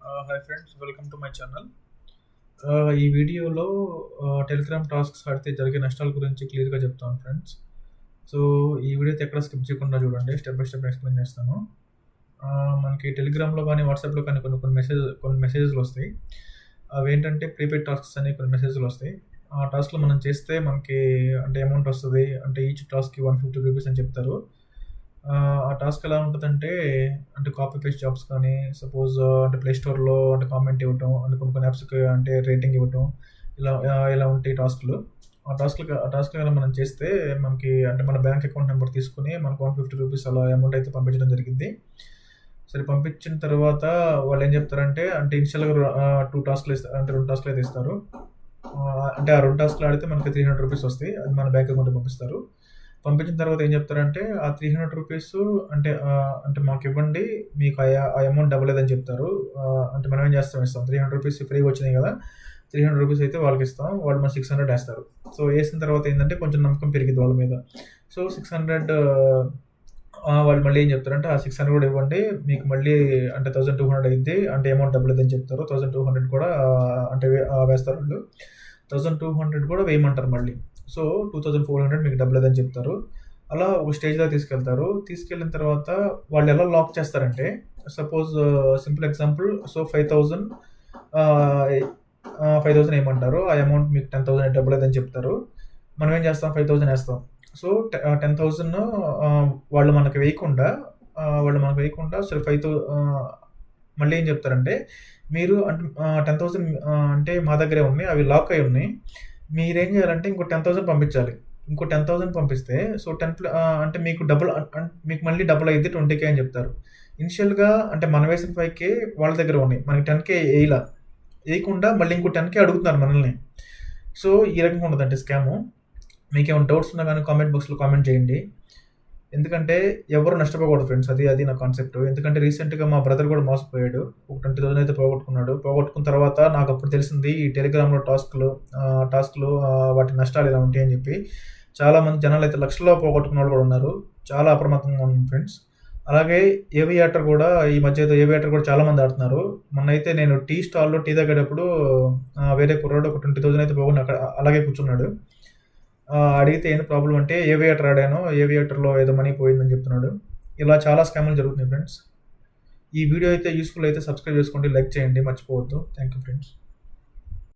Hi friends, welcome to my channel. ఈ వీడియోలో Telegram tasks ఆడితే జరిగే నష్టాల గురించి క్లియర్‌గా చెప్తాను ఫ్రెండ్స్. సో, ఈ వీడియో అయితే ఎక్కడ స్కిప్ చేయకుండా చూడండి. స్టెప్ బై స్టెప్ ఎక్స్‌ప్లెయిన్ చేస్తాను. మనకి టెలిగ్రామ్‌లో గానీ, వాట్సాప్‌లో కానీ కొన్ని మెసేజెస్‌లొస్తాయి. అవేంటంటే ప్రీపెయిడ్ టాస్క్స్ అని కొన్ని మెసేజ్‌లొస్తాయి. ఆ టాస్క్‌లు మనం చేస్తే మనకి అంటే అమౌంట్ వస్తది. అంటే ఈచ్ టాస్క్‌కి ₹150 అని చెప్తారు. ఆ టాస్క్ ఎలా ఉంటదంటే, అంటే కాపీ పేస్ట్ జాబ్స్ కానీ, సపోజ్ అంటే ప్లే స్టోర్‌లో అంటే కామెంట్ ఇవ్వటం, అంటే కొన్ని యాప్స్‌కి అంటే రేటింగ్ ఇవ్వటం, ఇలా ఉంటాయి టాస్క్‌లు. ఆ టాస్క్‌లు గాని మనం చేస్తే మనకి అంటే మన బ్యాంక్ అకౌంట్ నంబర్ తీసుకొని మనకు ₹150 అలా అమౌంట్ అయితే పంపించడం జరిగిద్ది. సరే, పంపించిన తర్వాత వాళ్ళేం చెప్తారంటే, అంటే ఇనిషియల్‌గా 2 టాస్క్‌లు అంటే 2 టాస్క్‌లు అయితే ఇస్తారు. అంటే ఆ 2 టాస్క్‌లు ఆడితే మనకి ₹300 వస్తాయి. అది మన బ్యాంక్ అకౌంట్‌కి పంపిస్తారు. పంపించిన తర్వాత ఏం చెప్తారంటే, ఆ ₹300 అంటే మాకివ్వండి. మీకు ఆ అమౌంట్ డబ్బులేదని చెప్తారు. అంటే మనం ఏం చేస్తాం, ఇస్తాం. ₹300 ఫ్రీగా వచ్చినాయి కదా! ₹300 అయితే వాళ్ళకిస్తాం. వాళ్ళు మన 600 ఏస్తారు. సో, ఏసిన తర్వాత ఏందంటే కొంచెం నమ్మకం పెరిగిద్ది వాళ్ళ మీద. సో, 600 వాళ్ళు మళ్ళీ ఏం చెప్తారంటే, ఆ 600 కూడా ఇవ్వండి. మీకు మళ్ళీ అంటే 1200 అయిద్ది. అంటే అమౌంట్ డబ్బులేదని చెప్తారు. 1200 కూడా అంటే వేస్తారాళ్ళు. 1200 కూడా వేయమంటారు మళ్ళీ. సో, 2400 మీకు డబ్బులేదని చెప్తారు. అలా ఒక స్టేజ్ దాకా తీసుకెళ్తారు. తీసుకెళ్ళిన తర్వాత వాళ్ళెలా లాక్ చేస్తారంటే, సపోజ్ సింపుల్ ఎగ్జాంపుల్. సో, 5000 ఆహ్, 5000 ఏయమంటారు. ఆ అమౌంట్ మీకు 10,000 డబ్బులేదని చెప్తారు. మనం ఏం చేస్తాం, 5000 ఏస్తాం. సో, 10,000 వాళ్ళు మనకు వేయకుండా సరే మళ్ళీ ఏం చెప్తారంటే, మీరు అంటే 10,000 అంటే మా దగ్గరే ఉన్నాయి. అవి లాక్ అయ్యి ఉన్నాయి. మీరేం చేయాలంటే ఇంకో 10,000 పంపించాలి. ఇంకో 10,000 పంపిస్తే సో, అంటే మీకు డబుల్ మీకు మళ్ళీ డబుల్ అయ్యిద్ది 20,000 అని చెప్తారు. ఇనిషియల్‌గా అంటే మనం వేసిన 5,000 వాళ్ళ దగ్గర ఉన్నాయి. మనకి 10,000 ఏయకుండా మళ్ళీ ఇంకో 10,000 అడుగుతున్నారు మనల్ని. సో, ఈ రకంగా ఉంటదండి స్కాము. మీకేమైనా డౌట్స్ ఉన్నా గాని కామెంట్ బాక్స్‌లో కామెంట్ చేయండి. ఎందుకంటే ఎవరు నష్టపోకూడదు ఫ్రెండ్స్. అది నా కాన్సెప్ట్. ఎందుకంటే రీసెంట్‌గా మా బ్రదర్ కూడా మోసపోయాడు. ఒక 20,000 అయితే పోగొట్టుకున్నాడు. పోగొట్టుకున్న తర్వాత నాకప్పుడు తెలిసింది ఈ టెలిగ్రామ్‌లో టాస్క్‌లు వాటి నష్టాలు ఇలా ఉంటాయని చెప్పి. చాలామంది జనాలైతే లక్షల్లో పోగొట్టుకున్నోళ్ళు కూడా ఉన్నారు. చాలా అప్రమత్తంగా ఉండండి ఫ్రెండ్స్. అలాగే ఏవియేటర్ కూడా ఈ మధ్య ఏదో ఏవియేటర్ కూడా చాలా మంది ఆడుతున్నారు. మొన్నైతే నేను టీ స్టాల్‌లో టీ తాగేటప్పుడు వేరే కుర్రోడు ఒక 20,000 అయితే పోగొట్టుకొని అక్కడ అలాగే కూర్చున్నాడు. అడిగితే ఏంది ప్రాబ్లమ్ అంటే ఏవియేటర్ ఆడాను. ఏవియేటర్‌లో ఏదో మనీ పోయిందని చెప్తున్నాడు. ఇలా చాలా స్కామ్‌లు జరుగుతున్నాయి ఫ్రెండ్స్. ఈ వీడియో అయితే యూజ్‌ఫుల్ అయితే సబ్స్క్రైబ్ చేసుకోండి. లైక్ చేయండి మర్చిపోవద్దు. Thank you friends.